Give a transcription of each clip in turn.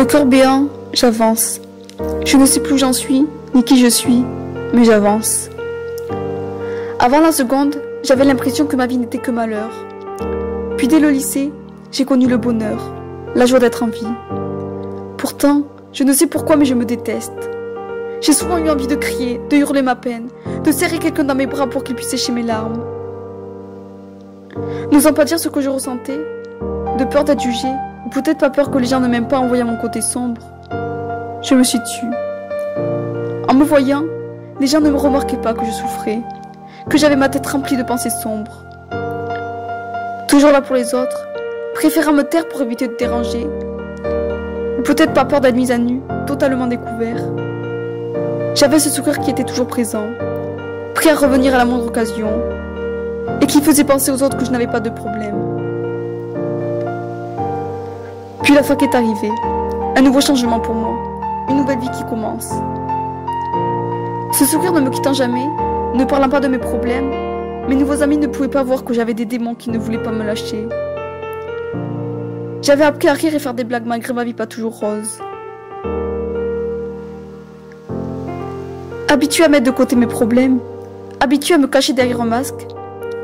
Le cœur béant, j'avance. Je ne sais plus où j'en suis, ni qui je suis, mais j'avance. Avant la seconde, j'avais l'impression que ma vie n'était que malheur. Puis dès le lycée, j'ai connu le bonheur, la joie d'être en vie. Pourtant, je ne sais pourquoi, mais je me déteste. J'ai souvent eu envie de crier, de hurler ma peine, de serrer quelqu'un dans mes bras pour qu'il puisse sécher mes larmes. N'osant pas dire ce que je ressentais, de peur d'être jugée, ou peut-être pas peur que les gens ne m'aiment pas en voyant mon côté sombre, je me suis tue. En me voyant, les gens ne me remarquaient pas que je souffrais, que j'avais ma tête remplie de pensées sombres. Toujours là pour les autres, préférant me taire pour éviter de déranger, ou peut-être pas peur d'être mise à nu, totalement découvert. J'avais ce sourire qui était toujours présent, prêt à revenir à la moindre occasion, et qui faisait penser aux autres que je n'avais pas de problème. Puis la fac est arrivée, un nouveau changement pour moi, une nouvelle vie qui commence. Ce sourire ne me quittant jamais, ne parlant pas de mes problèmes, mes nouveaux amis ne pouvaient pas voir que j'avais des démons qui ne voulaient pas me lâcher. J'avais appris à rire et faire des blagues malgré ma vie pas toujours rose. Habituée à mettre de côté mes problèmes, habituée à me cacher derrière un masque,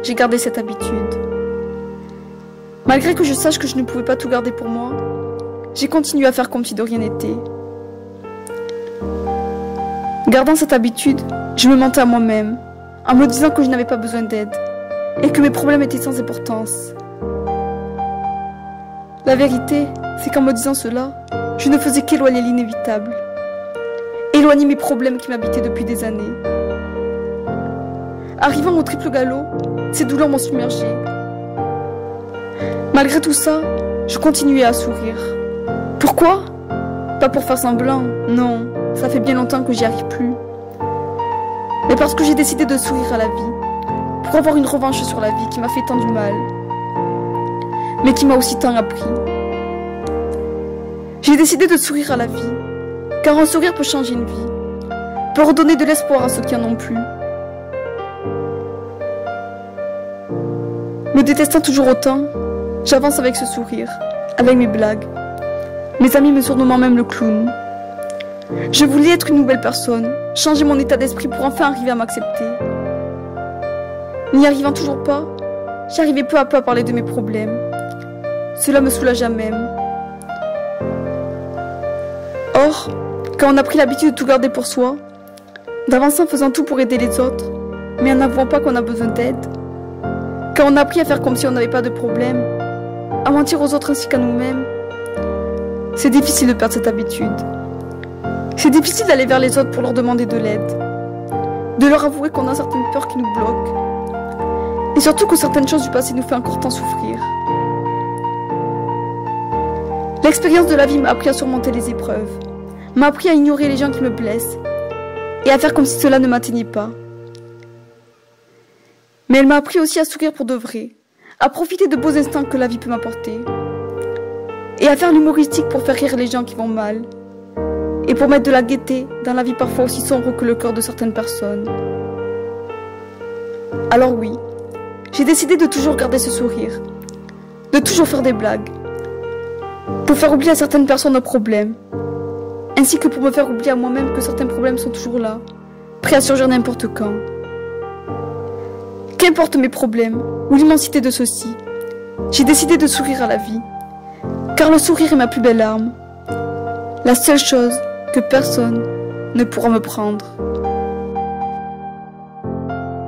j'ai gardé cette habitude. Malgré que je sache que je ne pouvais pas tout garder pour moi, j'ai continué à faire comme si de rien n'était. Gardant cette habitude, je me mentais à moi-même, en me disant que je n'avais pas besoin d'aide, et que mes problèmes étaient sans importance. La vérité, c'est qu'en me disant cela, je ne faisais qu'éloigner l'inévitable. Éloigner mes problèmes qui m'habitaient depuis des années. Arrivant au triple galop, ces douleurs m'ont submergée. Malgré tout ça, je continuais à sourire. Pourquoi? Pas pour faire semblant, non, ça fait bien longtemps que j'y arrive plus. Mais parce que j'ai décidé de sourire à la vie, pour avoir une revanche sur la vie qui m'a fait tant du mal, mais qui m'a aussi tant appris. J'ai décidé de sourire à la vie, car un sourire peut changer une vie, peut redonner de l'espoir à ceux qui en ont plus. Me détestant toujours autant, j'avance avec ce sourire, avec mes blagues, mes amis me surnommant même le clown. Je voulais être une nouvelle personne, changer mon état d'esprit pour enfin arriver à m'accepter. N'y arrivant toujours pas, j'arrivais peu à peu à parler de mes problèmes. Cela me soulagea même. Or, quand on a pris l'habitude de tout garder pour soi, d'avancer en faisant tout pour aider les autres, mais en n'avouant pas qu'on a besoin d'aide, quand on a appris à faire comme si on n'avait pas de problème, à mentir aux autres ainsi qu'à nous-mêmes, c'est difficile de perdre cette habitude. C'est difficile d'aller vers les autres pour leur demander de l'aide, de leur avouer qu'on a certaines peurs qui nous bloquent, et surtout que certaines choses du passé nous font encore tant souffrir. L'expérience de la vie m'a appris à surmonter les épreuves, m'a appris à ignorer les gens qui me blessent, et à faire comme si cela ne m'atteignait pas. Mais elle m'a appris aussi à sourire pour de vrai, à profiter de beaux instants que la vie peut m'apporter, et à faire l'humoristique pour faire rire les gens qui vont mal, et pour mettre de la gaieté dans la vie parfois aussi sombre que le cœur de certaines personnes. Alors oui, j'ai décidé de toujours garder ce sourire, de toujours faire des blagues, pour faire oublier à certaines personnes nos problèmes, ainsi que pour me faire oublier à moi-même que certains problèmes sont toujours là, prêts à surgir n'importe quand. Qu'importe mes problèmes, ou l'immensité de ceux-ci, j'ai décidé de sourire à la vie, car le sourire est ma plus belle arme, la seule chose que personne ne pourra me prendre.